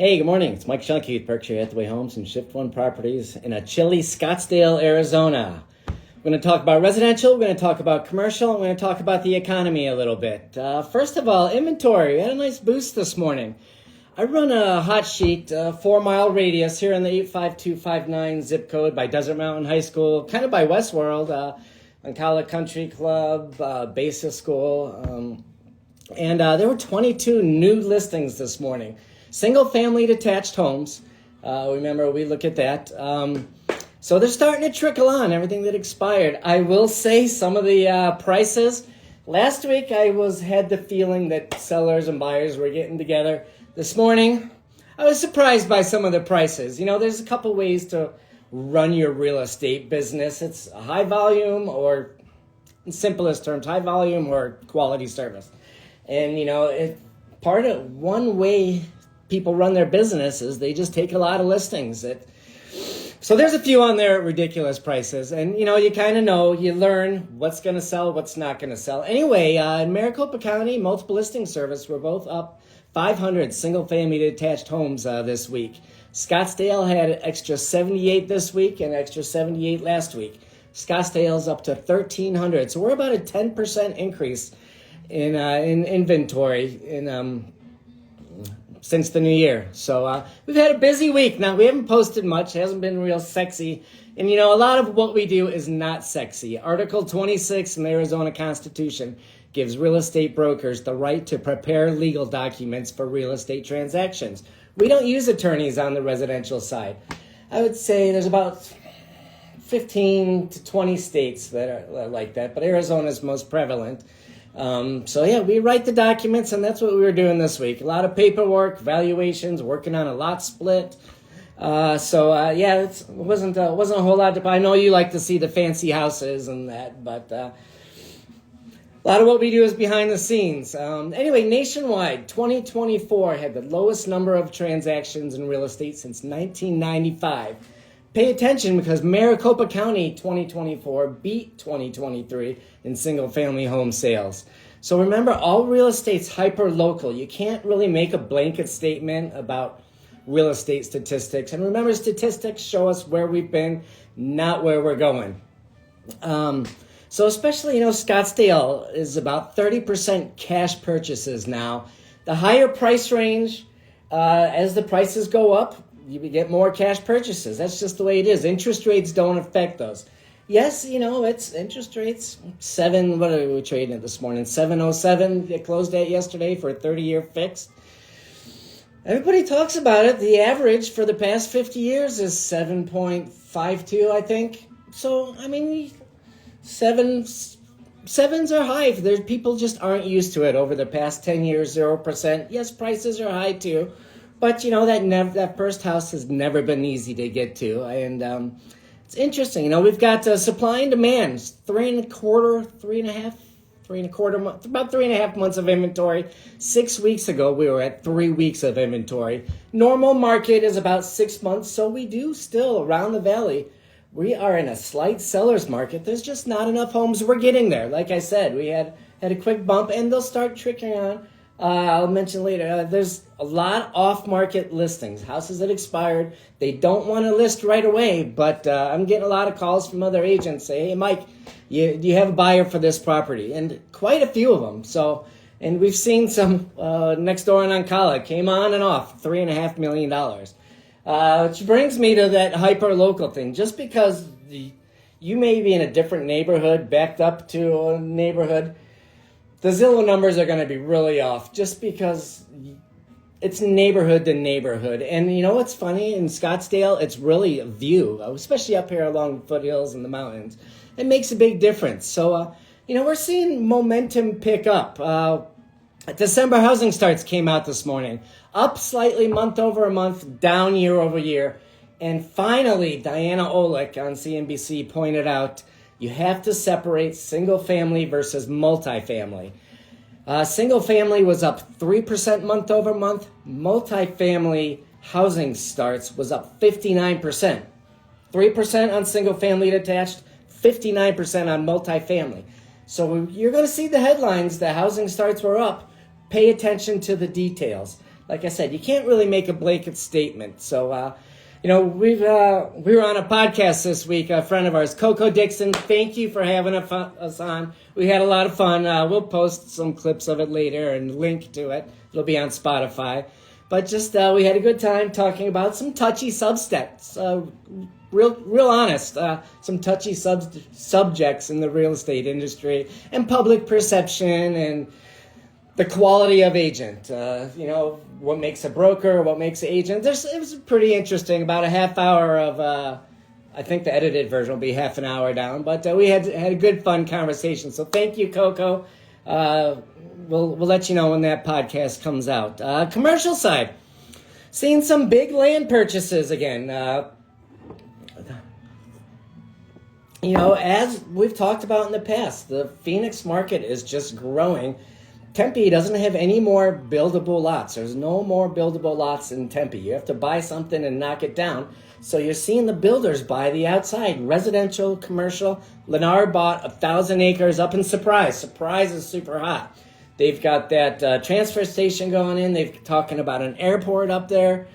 Hey, good morning. It's Mike Shunke with Berkshire Hathaway Homes and Shift One Properties in a chilly Scottsdale, Arizona. We're going to talk about residential, we're going to talk about commercial, and we're going to talk about the economy a little bit. First of all, inventory. We had a nice boost this morning. I run a hot sheet, 4-mile radius here in the 85259 zip code by Desert Mountain High School, kind of by Westworld, Ocala Country Club, Basis School. And there were 22 new listings this morning. Single-family detached homes. Remember, we look at that. So they're starting to trickle on, everything that expired. I will say some of the prices. Last week, I had the feeling that sellers and buyers were getting together. This morning, I was surprised by some of the prices. You know, there's a couple ways to run your real estate business. It's a high volume, or in simplest terms, high volume or quality service. And, you know, one way people run their businesses, they just take a lot of listings. So there's a few on there at ridiculous prices. And, you know, you kind of know, you learn what's going to sell, what's not going to sell. Anyway, in Maricopa County, multiple listing service, we're both up 500 single-family detached homes this week. Scottsdale had an extra 78 this week and extra 78 last week. Scottsdale's up to 1,300. So we're about a 10% increase in inventory since the new year. So we've had a busy week. Now, we haven't posted much. It hasn't been real sexy. And, you know, a lot of what we do is not sexy. Article 26 in the Arizona Constitution gives real estate brokers the right to prepare legal documents for real estate transactions. We don't use attorneys on the residential side. I would say there's about 15 to 20 states that are like that, but Arizona's most prevalent. So yeah, we write the documents, and that's what we were doing this week. A lot of paperwork, valuations, working on a lot split. Yeah, it wasn't a whole lot. I know you like to see the fancy houses and that, but a lot of what we do is behind the scenes. Anyway, nationwide, 2024 had the lowest number of transactions in real estate since 1995. Pay attention, because Maricopa County 2024 beat 2023 in single-family home sales. So remember, all real estate's hyper-local. You can't really make a blanket statement about real estate statistics. And remember, statistics show us where we've been, not where we're going. So especially, you know, Scottsdale is about 30% cash purchases now. The higher price range, as the prices go up, you get more cash purchases. That's just the way it is. Interest rates don't affect those. Yes, you know, it's interest rates, what are we trading at this morning? 707, it closed at yesterday for a 30-year fixed. Everybody talks about it. The average for the past 50 years is 7.52, I think. So, I mean, sevens are high. There's people just aren't used to it over the past 10 years, 0%. Yes, prices are high too. But, you know, that first house has never been easy to get to. And it's interesting. You know, we've got supply and demand. About 3.5 months of inventory. 6 weeks ago, we were at 3 weeks of inventory. Normal market is about 6 months. So we do still, around the valley, we are in a slight seller's market. There's just not enough homes. We're getting there. Like I said, we had a quick bump, and they'll start trickling on. I'll mention later, there's a lot off-market listings, houses that expired. They don't want to list right away, but I'm getting a lot of calls from other agents saying, hey, Mike, do you have a buyer for this property? And quite a few of them. So, and we've seen some next door in Ocala, came on and off, $3.5 million. Which brings me to that hyper-local thing. Just because you may be in a different neighborhood, backed up to a neighborhood, the Zillow numbers are going to be really off, just because it's neighborhood to neighborhood. And you know what's funny? In Scottsdale, it's really a view, especially up here along the foothills and the mountains. It makes a big difference. So, you know, we're seeing momentum pick up. December housing starts came out this morning. Up slightly month over month, down year over year. And finally, Diana Olick on CNBC pointed out, you have to separate single-family versus multifamily. Single-family was up 3% month over month. Multifamily housing starts was up 59%. 3% on single-family detached, 59% on multifamily. So you're going to see the headlines. The housing starts were up. Pay attention to the details. like I said, you can't really make a blanket statement. So, we were on a podcast this week. A friend of ours, Coco Dixon. Thank you for having us on. We had a lot of fun. We'll post some clips of it later and link to it. It'll be on Spotify. But just we had a good time talking about some touchy subjects. Real honest, some touchy subjects in the real estate industry and public perception and the quality of agent. What makes a broker, what makes an agent. It was pretty interesting. About a half hour of, I think the edited version will be half an hour down. But we had a good, fun conversation. So thank you, Coco. We'll let you know when that podcast comes out. Commercial side, seeing some big land purchases again. As we've talked about in the past, the Phoenix market is just growing. Tempe doesn't have any more buildable lots. There's no more buildable lots in Tempe. You have to buy something and knock it down. So you're seeing the builders buy the outside, residential, commercial. Lennar bought 1,000 acres up in Surprise. Surprise is super hot. They've got that transfer station going in. They're talking about an airport up there.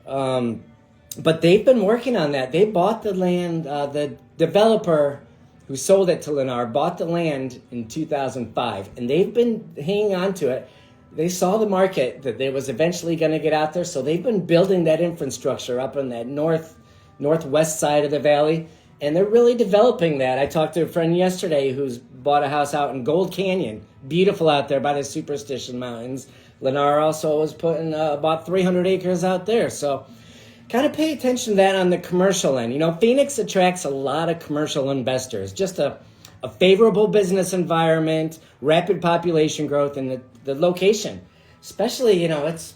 But they've been working on that. They bought the land. The developer who sold it to Lennar bought the land in 2005. And they've been hanging on to it. They saw the market that they was eventually going to get out there. So they've been building that infrastructure up on that northwest side of the valley. And they're really developing that. I talked to a friend yesterday who's bought a house out in Gold Canyon. Beautiful out there by the Superstition Mountains. Lennar also was putting about 300 acres out there. So kind of pay attention to that on the commercial end. Phoenix attracts a lot of commercial investors. Just a favorable business environment, rapid population growth, and the location. Especially, it's...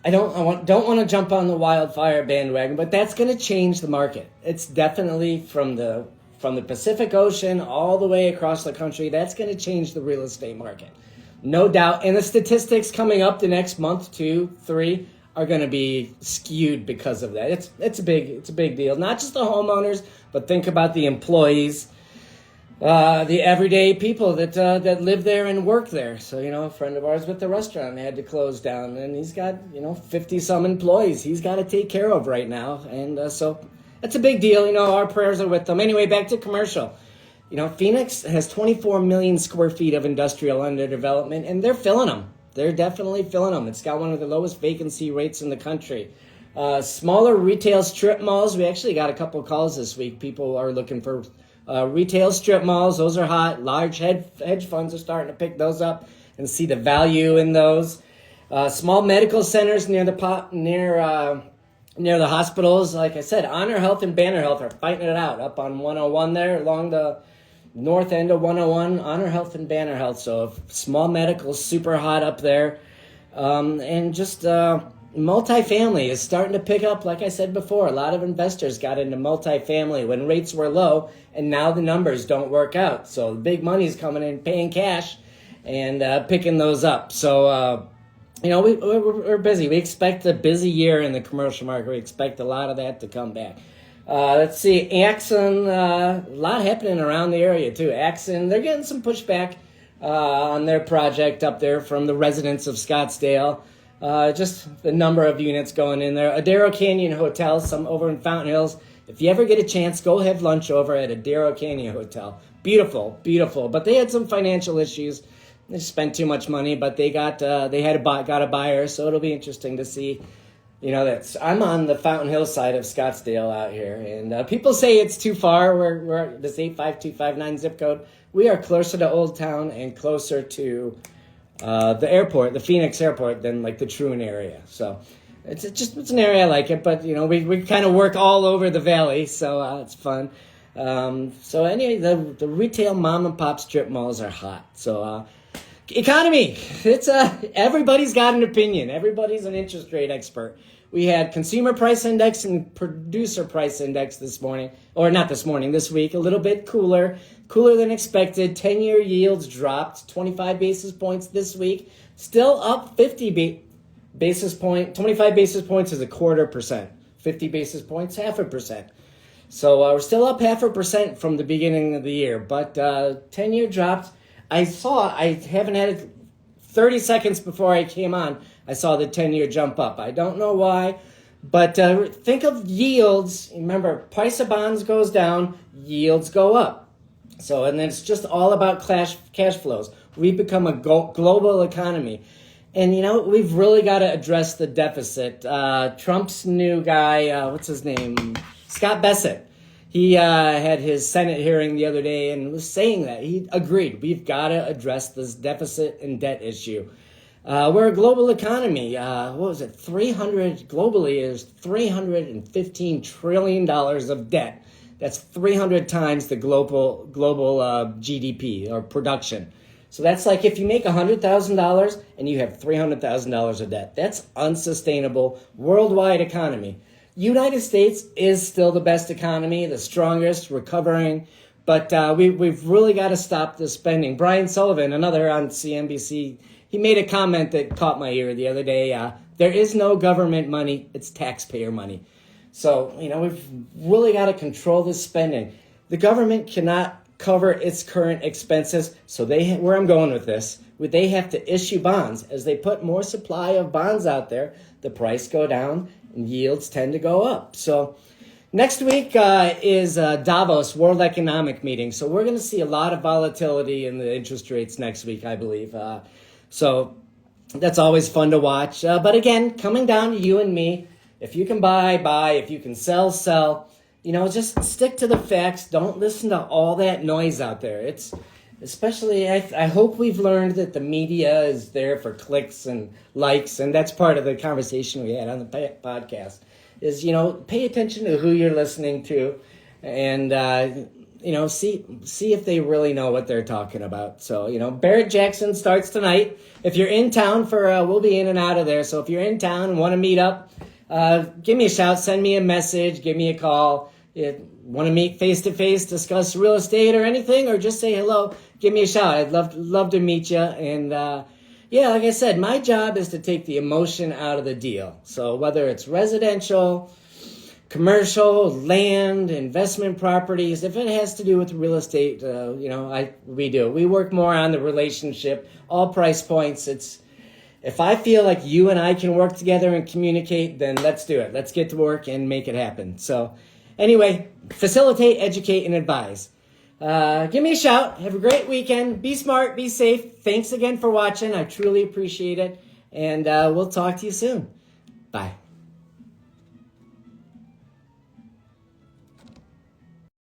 I don't want to jump on the wildfire bandwagon, but that's going to change the market. It's definitely from the Pacific Ocean all the way across the country. That's going to change the real estate market, no doubt. And the statistics coming up the next month, 2, 3, are going to be skewed because of that. It's a big deal. Not just the homeowners, but think about the employees, the everyday people that live there and work there. So, a friend of ours with the restaurant had to close down, and he's got, 50-some employees he's got to take care of right now. And so that's a big deal. Our prayers are with them. Anyway, back to commercial. Phoenix has 24 million square feet of industrial under development, and they're filling them. They're definitely filling them. It's got one of the lowest vacancy rates in the country. Smaller retail strip malls. We actually got a couple calls this week. People are looking for retail strip malls. Those are hot. Large hedge funds are starting to pick those up and see the value in those. Small medical centers near the hospitals. Like I said, Honor Health and Banner Health are fighting it out up on 101 there along the north end of 101. Honor Health and Banner Health. So small medical, super hot up there. And just multifamily is starting to pick up. Like I said before, a lot of investors got into multifamily when rates were low, and now the numbers don't work out. So the big money's coming in, paying cash, and picking those up. So, we're busy. We expect a busy year in the commercial market. We expect a lot of that to come back. Let's see, Axon, a lot happening around the area too. Axon, they're getting some pushback on their project up there from the residents of Scottsdale. Just the number of units going in there. Adero Canyon Hotel, some over in Fountain Hills. If you ever get a chance, go have lunch over at Adero Canyon Hotel. Beautiful, beautiful. But they had some financial issues. They spent too much money, but they got a buyer, so it'll be interesting to see. I'm on the Fountain Hills side of Scottsdale out here, and people say it's too far. We're this 85259 zip code. We are closer to Old Town and closer to the airport, the Phoenix airport, than like the Troon area. So it's an area I like it, but we kind of work all over the valley, so it's fun. So anyway, the retail mom and pop strip malls are hot. So economy, it's everybody's got an opinion. Everybody's an interest rate expert. We had consumer price index and producer price index this morning, or not this morning, this week, a little bit cooler than expected. 10-year yields dropped 25 basis points this week, still up 50 basis point. 25 basis points is 0.25%. 50 basis points, 0.5%. So we're still up 0.5% from the beginning of the year, but 10-year dropped. I haven't had it 30 seconds before I came on. I saw the 10-year jump up. I don't know why, but think of yields. Remember, price of bonds goes down, yields go up. So, and then it's just all about cash flows. We've become a global economy. And, we've really got to address the deficit. Trump's new guy, what's his name? Scott Bassett. He had his Senate hearing the other day and was saying that. He agreed. We've got to address this deficit and debt issue. We're a global economy. Globally, there's $315 trillion of debt. That's 300 times the global GDP or production. So that's like if you make $100,000 and you have $300,000 of debt. That's unsustainable worldwide economy. United States is still the best economy, the strongest, recovering, but we've really got to stop this spending. Brian Sullivan, another on CNBC, he made a comment that caught my ear the other day. There is no government money, it's taxpayer money. So, we've really got to control this spending. The government cannot cover its current expenses, so where I'm going with this, they have to issue bonds. As they put more supply of bonds out there, the price go down and yields tend to go up. So next week is Davos World Economic Meeting. So we're going to see a lot of volatility in the interest rates next week, I believe. So that's always fun to watch. But again, coming down to you and me, if you can buy. If you can sell. Just stick to the facts. Don't listen to all that noise out there. It's especially, I hope we've learned that the media is there for clicks and likes, and that's part of the conversation we had on the podcast, is, pay attention to who you're listening to and, see if they really know what they're talking about. So, Barrett-Jackson starts tonight. If you're in town we'll be in and out of there. So if you're in town and want to meet up, give me a shout, send me a message, give me a call. Want to meet face-to-face, discuss real estate or anything, or just say hello, give me a shout. I'd love to meet you. And like I said, my job is to take the emotion out of the deal. So whether it's residential, commercial, land, investment properties, if it has to do with real estate, we do. We work more on the relationship, all price points. If I feel like you and I can work together and communicate, then let's do it. Let's get to work and make it happen. So anyway, facilitate, educate, and advise. Give me a shout. Have a great weekend. Be smart. Be safe. Thanks again for watching. I truly appreciate it. And we'll talk to you soon. Bye.